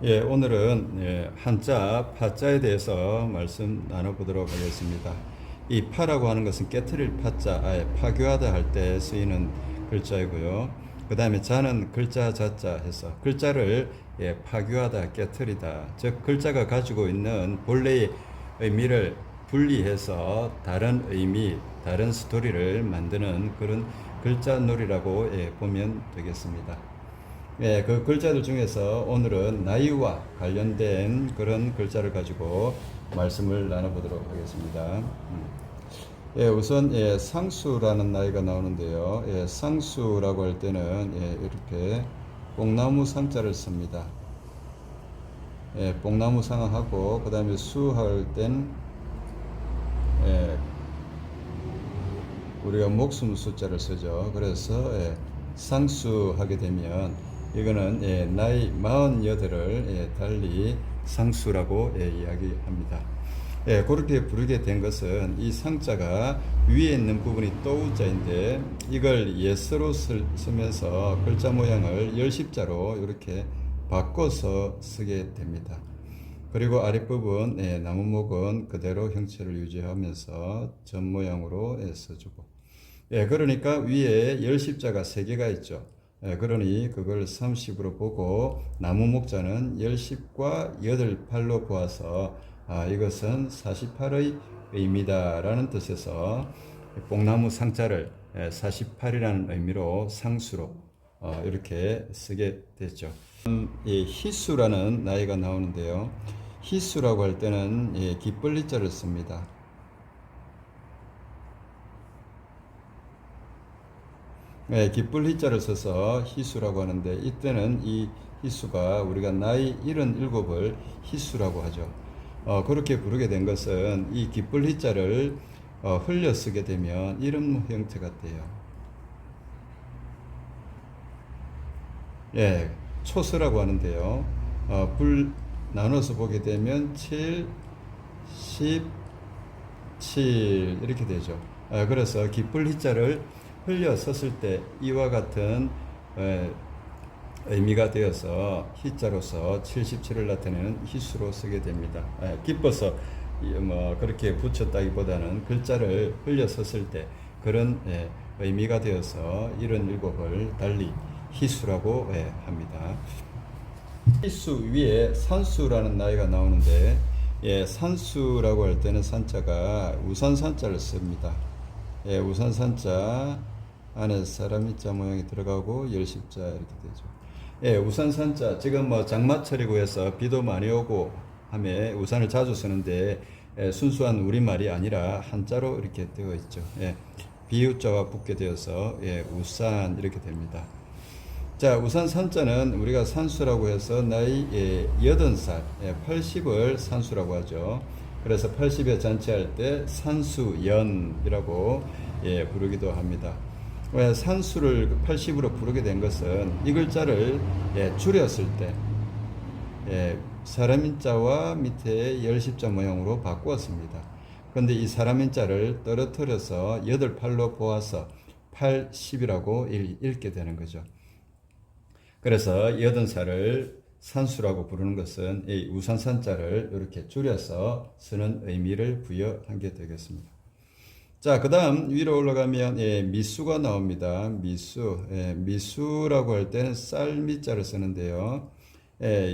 오늘은 한자 파자에 대해서 말씀 나눠보도록 하겠습니다. 이 파라고 하는 것은 깨트릴 파자, 파교하다 할 때 쓰이는 글자이고요. 그 다음에 자는 글자 자자 해서 글자를 파교하다, 깨트리다, 즉 글자가 가지고 있는 본래의 의미를 분리해서 다른 의미, 다른 스토리를 만드는 그런 글자놀이라고 보면 되겠습니다. 그 글자들 중에서 오늘은 나이와 관련된 그런 글자를 가지고 말씀을 나눠보도록 하겠습니다. 우선 상수라는 나이가 나오는데요. 상수라고 할 때는 이렇게 뽕나무 상자를 씁니다. 뽕나무 상하고 그 다음에 수할 땐 우리가 목숨 숫자를 쓰죠. 그래서 상수하게 되면 이거는 나이 48을 달리 상수라고 이야기합니다. 그렇게 부르게 된 것은 이 상자가 위에 있는 부분이 또우자인데 이걸 예서로 쓰면서 글자 모양을 열십자로 이렇게 바꿔서 쓰게 됩니다. 그리고 아랫부분 나무목은 그대로 형체를 유지하면서 점 모양으로 써주고, 그러니까 위에 열십자가 3개가 있죠. 그러니 그걸 30으로 보고 나무 목자는 10과 8팔로 보아서 이것은 48의 의미다라는 뜻에서 뽕나무 상자를 48이라는 의미로 상수로 이렇게 쓰게 됐죠. 이 희수라는 나이가 나오는데요. 희수라고 할 때는 기쁠리자를 씁니다. 기쁠 희자를 써서 희수라고 하는데 이때는 이 희수가 우리가 나이 77을 희수라고 하죠. 그렇게 부르게 된 것은 이 기쁠 희자를 흘려 쓰게 되면 이름 형태가 돼요. 초서라고 하는데요. 불 나눠서 보게 되면 7, 10, 7 이렇게 되죠. 그래서 기쁠 희자를 흘려 썼을 때 이와 같은 의미가 되어서 희자로서 77을 나타내는 희수로 쓰게 됩니다. 기뻐서 그렇게 붙였다기보다는 글자를 흘려 썼을 때 그런 의미가 되어서 77을 달리 희수라고 합니다. 희수 위에 산수라는 나이가 나오는데 산수라고 할 때는 산자가 우산산자를 씁니다. 우산산자 안에 사람이 자 모양이 들어가고 열십자 이렇게 되죠. 우산산자 지금 장마철이고 해서 비도 많이 오고 하면 우산을 자주 쓰는데 순수한 우리말이 아니라 한자로 이렇게 되어 있죠. 비유자와 붙게 되어서 우산 이렇게 됩니다. 자, 우산산자는 우리가 산수라고 해서 나이 80살, 80을 산수라고 하죠. 그래서 80에 잔치할 때 산수연이라고 부르기도 합니다. 왜 산수를 80으로 부르게 된 것은 이 글자를 줄였을 때 사람인자와 밑에 열십자 모양으로 바꾸었습니다. 그런데 이 사람인자를 떨어뜨려서 8팔로 보아서 80이라고 읽게 되는 거죠. 그래서 80살을 산수라고 부르는 것은 이 우산산자를 이렇게 줄여서 쓰는 의미를 부여한 게 되겠습니다. 자, 그 다음 위로 올라가면 미수가 나옵니다. 미수. 미수라고 할 때는 쌀미자를 쓰는데요.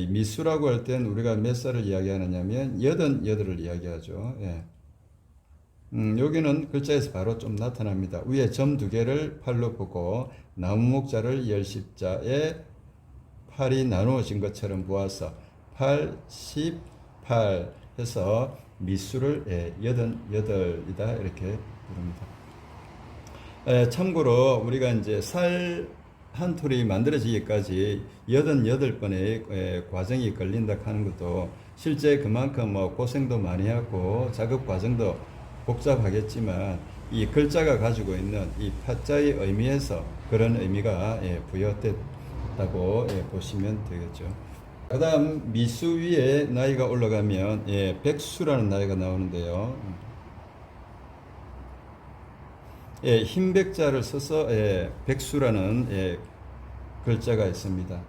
미수라고 할 때는 우리가 몇 살을 이야기하느냐면 88을 이야기하죠. 여기는 글자에서 바로 좀 나타납니다. 위에 점 2개를 팔로 보고 나무목자를 열십자에 8이 나누어진 것처럼 보아서 8, 18 해서 미수를 88이다 이렇게 부릅니다. 참고로 우리가 이제 쌀 한 톨이 만들어지기까지 88번의 과정이 걸린다 하는 것도 실제 그만큼 고생도 많이 하고 작업 과정도 복잡하겠지만 이 글자가 가지고 있는 이 파자의 의미에서 그런 의미가 부여됐다고 보시면 되겠죠. 그 다음 미수 위에 나이가 올라가면 백수라는 나이가 나오는데요. 흰백자를 써서 백수라는 글자가 있습니다.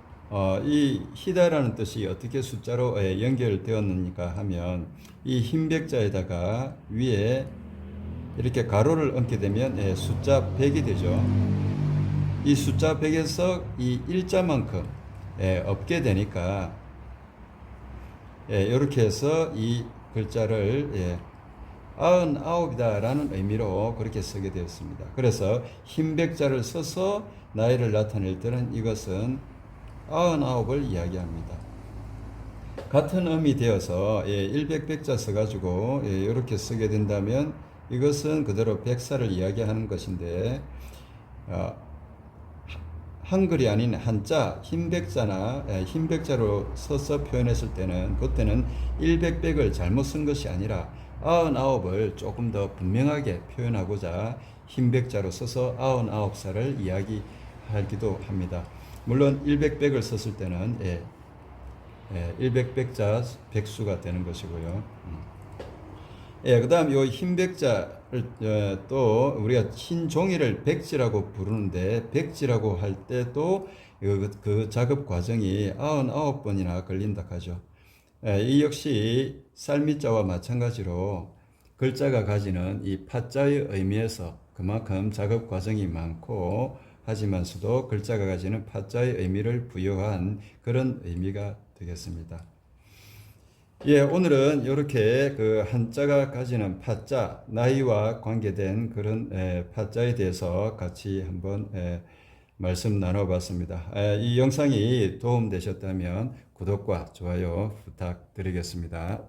이 희다라는 뜻이 어떻게 숫자로 연결되었느니까 하면 이 흰 백자에다가 위에 이렇게 가로를 얹게 되면 숫자 100이 되죠. 이 숫자 100에서 이 일자만큼 없게 되니까 이렇게 해서 이 글자를 99이다 라는 의미로 그렇게 쓰게 되었습니다. 그래서 흰 백자를 써서 나이를 나타낼 때는 이것은 99을 이야기합니다. 같은 음이 되어서 100백자 써가지고 이렇게 쓰게 된다면 이것은 그대로 백사를 이야기하는 것인데 한글이 아닌 한자 흰백자나 흰백자로 써서 표현했을 때는 그때는 100백을 잘못 쓴 것이 아니라 99을 조금 더 분명하게 표현하고자 흰백자로 써서 99살을 이야기하기도 합니다. 물론 100백을 썼을 때는 100백자 백수가 되는 것이고요. 그 다음 요 흰백자를 또 우리가 흰 종이를 백지라고 부르는데 백지라고 할 때도 그 작업 과정이 99번이나 걸린다 하죠. 이 역시 쌀미자와 마찬가지로 글자가 가지는 이 파자의 의미에서 그만큼 작업 과정이 많고 하지만서도 글자가 가지는 파자의 의미를 부여한 그런 의미가 되겠습니다. 오늘은 이렇게 그 한자가 가지는 파자, 나이와 관계된 그런 파자에 대해서 같이 한번 말씀 나눠봤습니다. 이 영상이 도움되셨다면 구독과 좋아요 부탁드리겠습니다.